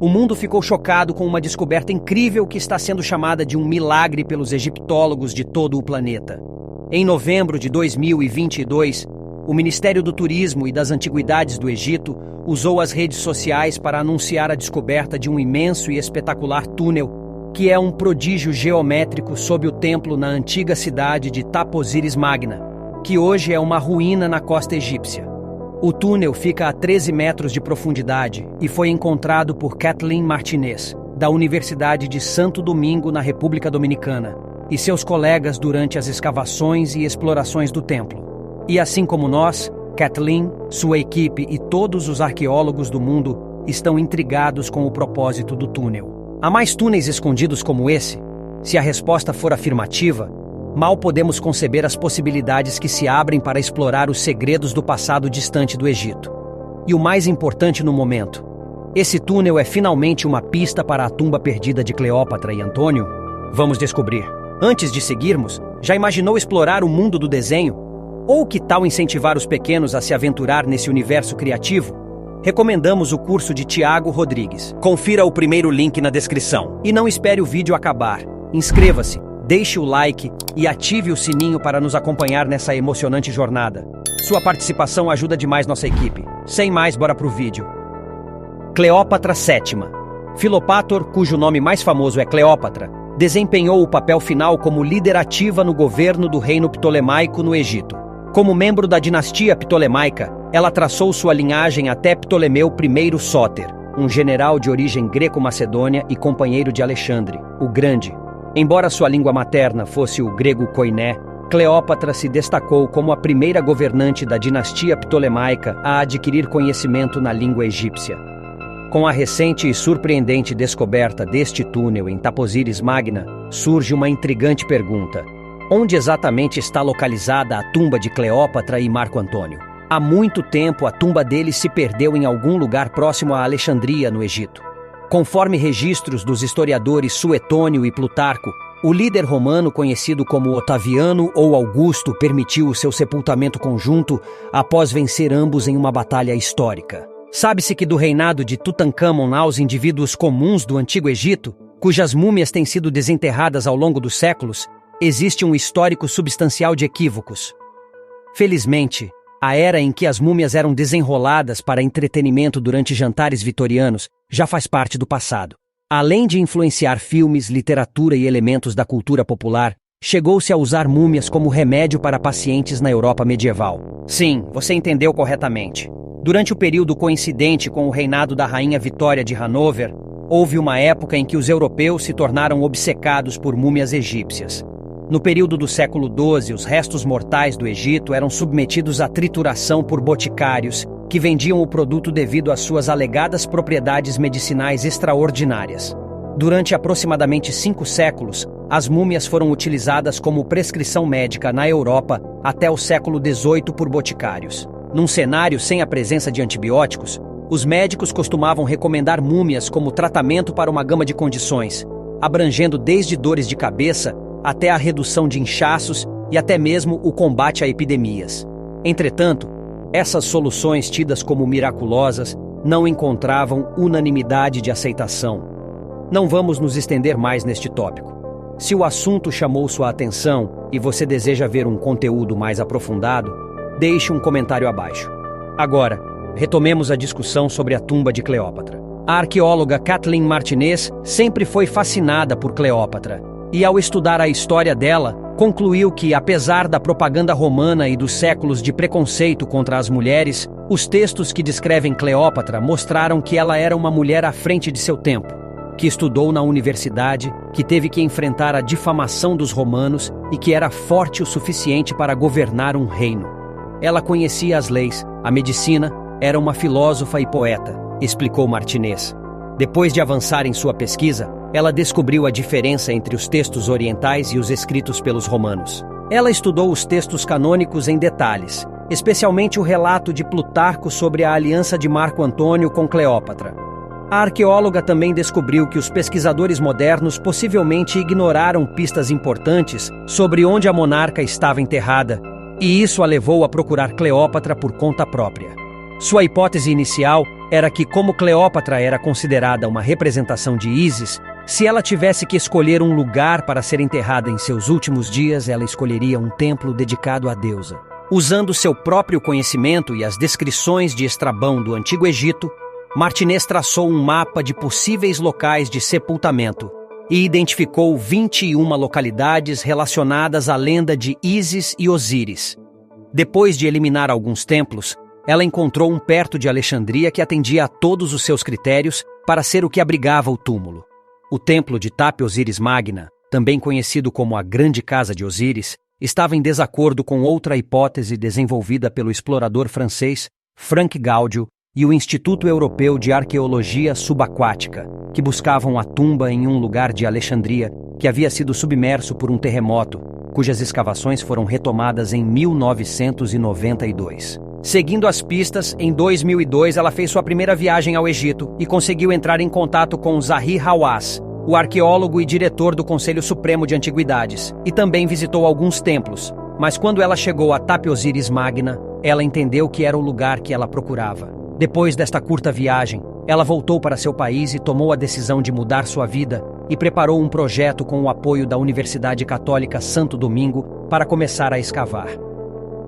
O mundo ficou chocado com uma descoberta incrível que está sendo chamada de um milagre pelos egiptólogos de todo o planeta. Em novembro de 2022, o Ministério do Turismo e das Antiguidades do Egito usou as redes sociais para anunciar a descoberta de um imenso e espetacular túnel que é um prodígio geométrico sob o templo na antiga cidade de Tap Osiris Magna, que hoje é uma ruína na costa egípcia. O túnel fica a 13 metros de profundidade e foi encontrado por Kathleen Martinez, da Universidade de Santo Domingo, na República Dominicana, e seus colegas durante as escavações e explorações do templo. E assim como nós, Kathleen, sua equipe e todos os arqueólogos do mundo estão intrigados com o propósito do túnel. Há mais túneis escondidos como esse? Se a resposta for afirmativa, mal podemos conceber as possibilidades que se abrem para explorar os segredos do passado distante do Egito. E o mais importante no momento, esse túnel é finalmente uma pista para a tumba perdida de Cleópatra e Antônio? Vamos descobrir. Antes de seguirmos, já imaginou explorar o mundo do desenho? Ou que tal incentivar os pequenos a se aventurar nesse universo criativo? Recomendamos o curso de Tiago Rodrigues. Confira o primeiro link na descrição. E não espere o vídeo acabar. Inscreva-se, deixe o like e ative o sininho para nos acompanhar nessa emocionante jornada. Sua participação ajuda demais nossa equipe. Sem mais, bora pro vídeo. Cleópatra VII. Filopator, cujo nome mais famoso é Cleópatra, desempenhou o papel final como líder ativa no governo do reino ptolemaico no Egito. Como membro da dinastia ptolemaica, ela traçou sua linhagem até Ptolemeu I Sóter, um general de origem greco-macedônia e companheiro de Alexandre, o Grande. Embora sua língua materna fosse o grego koiné, Cleópatra se destacou como a primeira governante da dinastia ptolemaica a adquirir conhecimento na língua egípcia. Com a recente e surpreendente descoberta deste túnel em Tap Osiris Magna, surge uma intrigante pergunta. Onde exatamente está localizada a tumba de Cleópatra e Marco Antônio? Há muito tempo a tumba deles se perdeu em algum lugar próximo a Alexandria, no Egito. Conforme registros dos historiadores Suetônio e Plutarco, o líder romano conhecido como Otaviano ou Augusto permitiu o seu sepultamento conjunto após vencer ambos em uma batalha histórica. Sabe-se que do reinado de Tutancâmon aos indivíduos comuns do Antigo Egito, cujas múmias têm sido desenterradas ao longo dos séculos, existe um histórico substancial de equívocos. Felizmente, a era em que as múmias eram desenroladas para entretenimento durante jantares vitorianos já faz parte do passado. Além de influenciar filmes, literatura e elementos da cultura popular, chegou-se a usar múmias como remédio para pacientes na Europa medieval. Sim, você entendeu corretamente. Durante o período coincidente com o reinado da rainha Vitória de Hanover, houve uma época em que os europeus se tornaram obcecados por múmias egípcias. No período do século XII, os restos mortais do Egito eram submetidos à trituração por boticários, que vendiam o produto devido às suas alegadas propriedades medicinais extraordinárias. Durante aproximadamente 5 séculos, as múmias foram utilizadas como prescrição médica na Europa até o século XVIII por boticários. Num cenário sem a presença de antibióticos, os médicos costumavam recomendar múmias como tratamento para uma gama de condições, abrangendo desde dores de cabeça até a redução de inchaços e até mesmo o combate a epidemias. Entretanto, essas soluções tidas como miraculosas não encontravam unanimidade de aceitação. Não vamos nos estender mais neste tópico. Se o assunto chamou sua atenção e você deseja ver um conteúdo mais aprofundado, deixe um comentário abaixo. Agora, retomemos a discussão sobre a tumba de Cleópatra. A arqueóloga Kathleen Martinez sempre foi fascinada por Cleópatra, e ao estudar a história dela, concluiu que, apesar da propaganda romana e dos séculos de preconceito contra as mulheres, os textos que descrevem Cleópatra mostraram que ela era uma mulher à frente de seu tempo, que estudou na universidade, que teve que enfrentar a difamação dos romanos e que era forte o suficiente para governar um reino. Ela conhecia as leis, a medicina, era uma filósofa e poeta, explicou Martinez. Depois de avançar em sua pesquisa, ela descobriu a diferença entre os textos orientais e os escritos pelos romanos. Ela estudou os textos canônicos em detalhes, especialmente o relato de Plutarco sobre a aliança de Marco Antônio com Cleópatra. A arqueóloga também descobriu que os pesquisadores modernos possivelmente ignoraram pistas importantes sobre onde a monarca estava enterrada, e isso a levou a procurar Cleópatra por conta própria. Sua hipótese inicial era que, como Cleópatra era considerada uma representação de Ísis, se ela tivesse que escolher um lugar para ser enterrada em seus últimos dias, ela escolheria um templo dedicado à deusa. Usando seu próprio conhecimento e as descrições de Estrabão do Antigo Egito, Martinez traçou um mapa de possíveis locais de sepultamento e identificou 21 localidades relacionadas à lenda de Ísis e Osíris. Depois de eliminar alguns templos, ela encontrou um perto de Alexandria que atendia a todos os seus critérios para ser o que abrigava o túmulo. O templo de Tap Osiris Magna, também conhecido como a Grande Casa de Osíris, estava em desacordo com outra hipótese desenvolvida pelo explorador francês Frank Gaudio e o Instituto Europeu de Arqueologia Subaquática, que buscavam a tumba em um lugar de Alexandria que havia sido submerso por um terremoto, cujas escavações foram retomadas em 1992. Seguindo as pistas, em 2002 ela fez sua primeira viagem ao Egito e conseguiu entrar em contato com Zahi Hawass, o arqueólogo e diretor do Conselho Supremo de Antiguidades, e também visitou alguns templos. Mas quando ela chegou a Tap Osiris Magna, ela entendeu que era o lugar que ela procurava. Depois desta curta viagem, ela voltou para seu país e tomou a decisão de mudar sua vida e preparou um projeto com o apoio da Universidade Católica Santo Domingo para começar a escavar.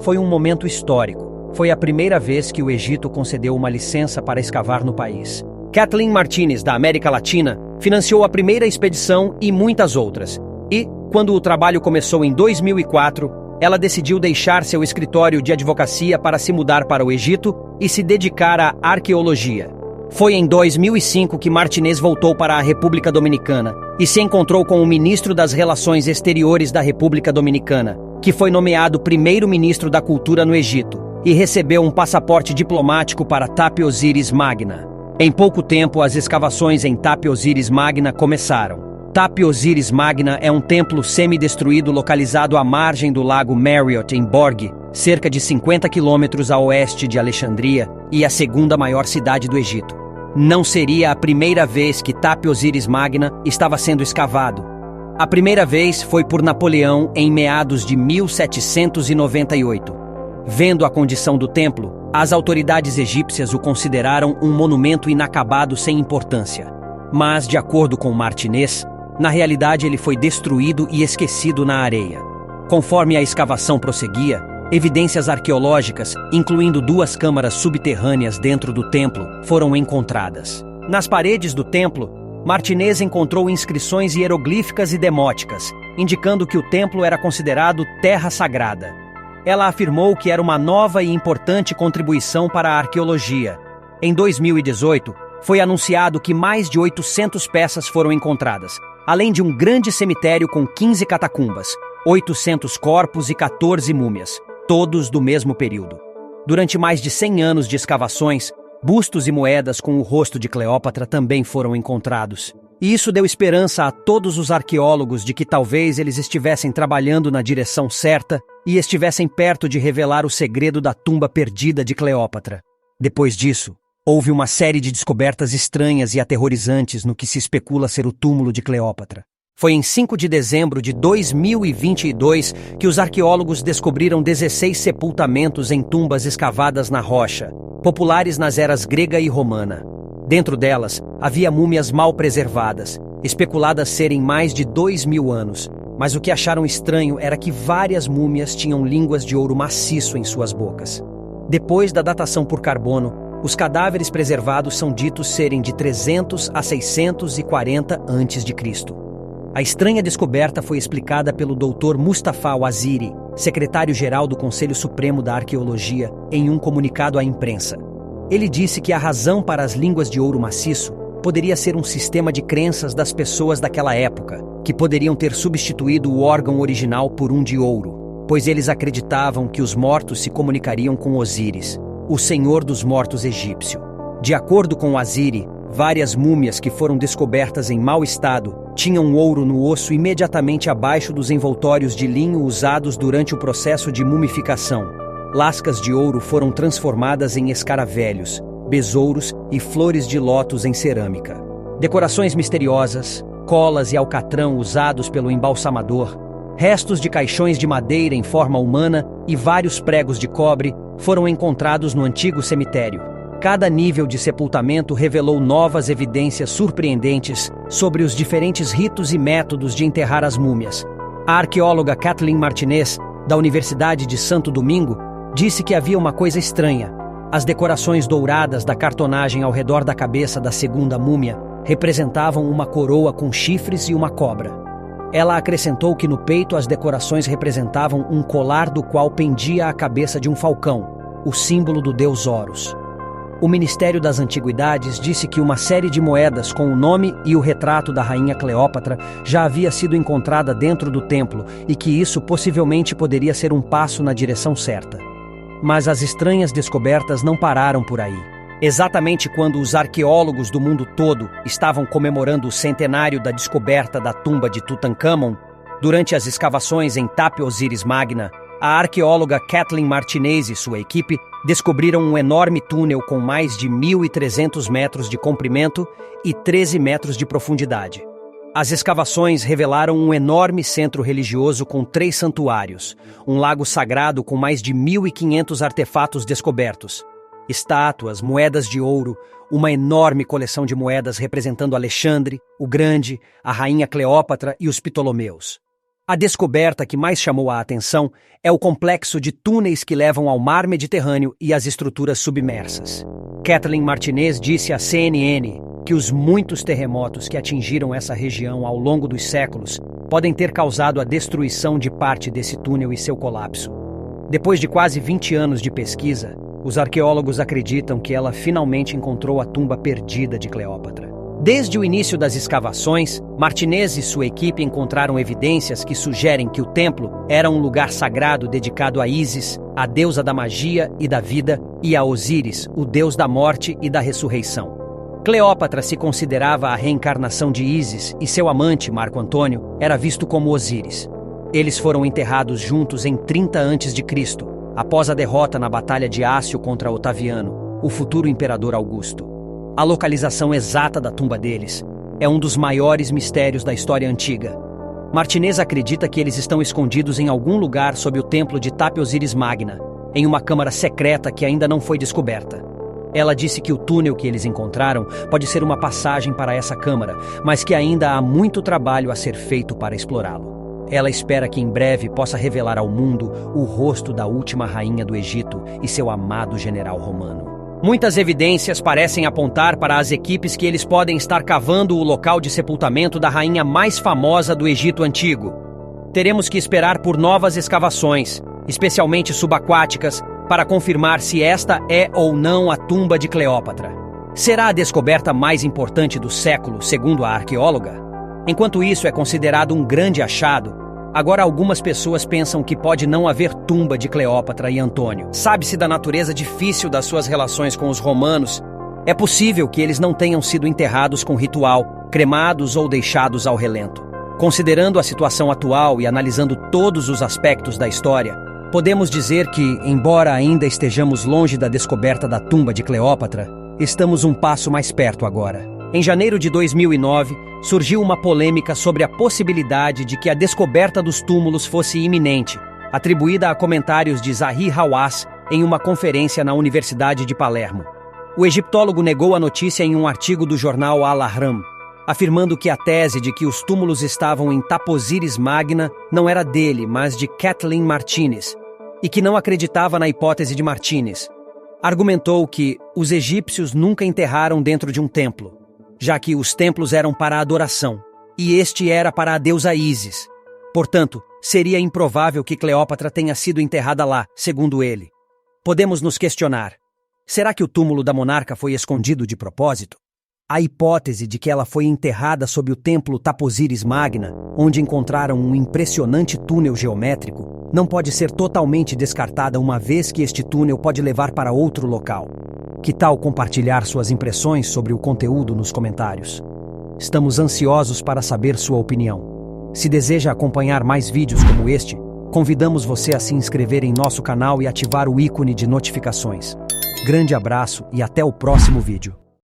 Foi um momento histórico. Foi a primeira vez que o Egito concedeu uma licença para escavar no país. Kathleen Martinez, da América Latina, financiou a primeira expedição e muitas outras. E, quando o trabalho começou em 2004, ela decidiu deixar seu escritório de advocacia para se mudar para o Egito e se dedicar à arqueologia. Foi em 2005 que Martinez voltou para a República Dominicana e se encontrou com o ministro das Relações Exteriores da República Dominicana, que foi nomeado primeiro-ministro da Cultura no Egito, e recebeu um passaporte diplomático para Tap Osiris Magna. Em pouco tempo, as escavações em Tap Osiris Magna começaram. Tap Osiris Magna é um templo semi-destruído localizado à margem do lago Marriott, em Borgue, cerca de 50 quilômetros a oeste de Alexandria e a segunda maior cidade do Egito. Não seria a primeira vez que Tap Osiris Magna estava sendo escavado. A primeira vez foi por Napoleão em meados de 1798. Vendo a condição do templo, as autoridades egípcias o consideraram um monumento inacabado sem importância. Mas, de acordo com Martinez, na realidade ele foi destruído e esquecido na areia. Conforme a escavação prosseguia, evidências arqueológicas, incluindo 2 câmaras subterrâneas dentro do templo, foram encontradas. Nas paredes do templo, Martinez encontrou inscrições hieroglíficas e demóticas, indicando que o templo era considerado terra sagrada. Ela afirmou que era uma nova e importante contribuição para a arqueologia. Em 2018, foi anunciado que mais de 800 peças foram encontradas, além de um grande cemitério com 15 catacumbas, 800 corpos e 14 múmias, todos do mesmo período. Durante mais de 100 anos de escavações, bustos e moedas com o rosto de Cleópatra também foram encontrados. E isso deu esperança a todos os arqueólogos de que talvez eles estivessem trabalhando na direção certa e estivessem perto de revelar o segredo da tumba perdida de Cleópatra. Depois disso, houve uma série de descobertas estranhas e aterrorizantes no que se especula ser o túmulo de Cleópatra. Foi em 5 de dezembro de 2022 que os arqueólogos descobriram 16 sepultamentos em tumbas escavadas na rocha, populares nas eras grega e romana. Dentro delas, havia múmias mal preservadas, especuladas serem mais de 2.000 anos, mas o que acharam estranho era que várias múmias tinham línguas de ouro maciço em suas bocas. Depois da datação por carbono, os cadáveres preservados são ditos serem de 300 a 640 a.C. A estranha descoberta foi explicada pelo Dr. Mustafa Waziri, secretário-geral do Conselho Supremo da Arqueologia, em um comunicado à imprensa. Ele disse que a razão para as línguas de ouro maciço poderia ser um sistema de crenças das pessoas daquela época, que poderiam ter substituído o órgão original por um de ouro, pois eles acreditavam que os mortos se comunicariam com Osíris, o senhor dos mortos egípcio. De acordo com Waziri, várias múmias que foram descobertas em mau estado tinham ouro no osso imediatamente abaixo dos envoltórios de linho usados durante o processo de mumificação. Lascas de ouro foram transformadas em escaravelhos, besouros e flores de lótus em cerâmica. Decorações misteriosas, colas e alcatrão usados pelo embalsamador, restos de caixões de madeira em forma humana e vários pregos de cobre foram encontrados no antigo cemitério. Cada nível de sepultamento revelou novas evidências surpreendentes sobre os diferentes ritos e métodos de enterrar as múmias. A arqueóloga Kathleen Martinez, da Universidade de Santo Domingo, disse que havia uma coisa estranha. As decorações douradas da cartonagem ao redor da cabeça da segunda múmia representavam uma coroa com chifres e uma cobra. Ela acrescentou que no peito as decorações representavam um colar do qual pendia a cabeça de um falcão, o símbolo do deus Horus. O Ministério das Antiguidades disse que uma série de moedas com o nome e o retrato da rainha Cleópatra já havia sido encontrada dentro do templo e que isso possivelmente poderia ser um passo na direção certa. Mas as estranhas descobertas não pararam por aí. Exatamente quando os arqueólogos do mundo todo estavam comemorando o centenário da descoberta da tumba de Tutancâmon, durante as escavações em Tap Osiris Magna, a arqueóloga Kathleen Martinez e sua equipe descobriram um enorme túnel com mais de 1.300 metros de comprimento e 13 metros de profundidade. As escavações revelaram um enorme centro religioso com 3 santuários, um lago sagrado com mais de 1.500 artefatos descobertos, estátuas, moedas de ouro, uma enorme coleção de moedas representando Alexandre, o Grande, a rainha Cleópatra e os Ptolomeus. A descoberta que mais chamou a atenção é o complexo de túneis que levam ao mar Mediterrâneo e às estruturas submersas. Kathleen Martinez disse à CNN que os muitos terremotos que atingiram essa região ao longo dos séculos podem ter causado a destruição de parte desse túnel e seu colapso. Depois de quase 20 anos de pesquisa, os arqueólogos acreditam que ela finalmente encontrou a tumba perdida de Cleópatra. Desde o início das escavações, Martinez e sua equipe encontraram evidências que sugerem que o templo era um lugar sagrado dedicado a Ísis, a deusa da magia e da vida, e a Osíris, o deus da morte e da ressurreição. Cleópatra se considerava a reencarnação de Ísis e seu amante, Marco Antônio, era visto como Osíris. Eles foram enterrados juntos em 30 a.C., após a derrota na Batalha de Ácio contra Otaviano, o futuro imperador Augusto. A localização exata da tumba deles é um dos maiores mistérios da história antiga. Martinez acredita que eles estão escondidos em algum lugar sob o templo de Tap Osiris Magna, em uma câmara secreta que ainda não foi descoberta. Ela disse que o túnel que eles encontraram pode ser uma passagem para essa câmara, mas que ainda há muito trabalho a ser feito para explorá-lo. Ela espera que em breve possa revelar ao mundo o rosto da última rainha do Egito e seu amado general romano. Muitas evidências parecem apontar para as equipes que eles podem estar cavando o local de sepultamento da rainha mais famosa do Egito Antigo. Teremos que esperar por novas escavações, especialmente subaquáticas, para confirmar se esta é ou não a tumba de Cleópatra. Será a descoberta mais importante do século, segundo a arqueóloga? Enquanto isso é considerado um grande achado, agora algumas pessoas pensam que pode não haver tumba de Cleópatra e Antônio. Sabe-se da natureza difícil das suas relações com os romanos. É possível que eles não tenham sido enterrados com ritual, cremados ou deixados ao relento. Considerando a situação atual e analisando todos os aspectos da história, podemos dizer que, embora ainda estejamos longe da descoberta da tumba de Cleópatra, estamos um passo mais perto agora. Em janeiro de 2009, surgiu uma polêmica sobre a possibilidade de que a descoberta dos túmulos fosse iminente, atribuída a comentários de Zahi Hawass em uma conferência na Universidade de Palermo. O egiptólogo negou a notícia em um artigo do jornal Al-Ahram, afirmando que a tese de que os túmulos estavam em Tap Osiris Magna não era dele, mas de Kathleen Martinez, e que não acreditava na hipótese de Martinez. Argumentou que os egípcios nunca enterraram dentro de um templo, já que os templos eram para a adoração, e este era para a deusa Ísis. Portanto, seria improvável que Cleópatra tenha sido enterrada lá, segundo ele. Podemos nos questionar: será que o túmulo da monarca foi escondido de propósito? A hipótese de que ela foi enterrada sob o templo Tap Osiris Magna, onde encontraram um impressionante túnel geométrico, não pode ser totalmente descartada, uma vez que este túnel pode levar para outro local. Que tal compartilhar suas impressões sobre o conteúdo nos comentários? Estamos ansiosos para saber sua opinião. Se deseja acompanhar mais vídeos como este, convidamos você a se inscrever em nosso canal e ativar o ícone de notificações. Grande abraço e até o próximo vídeo.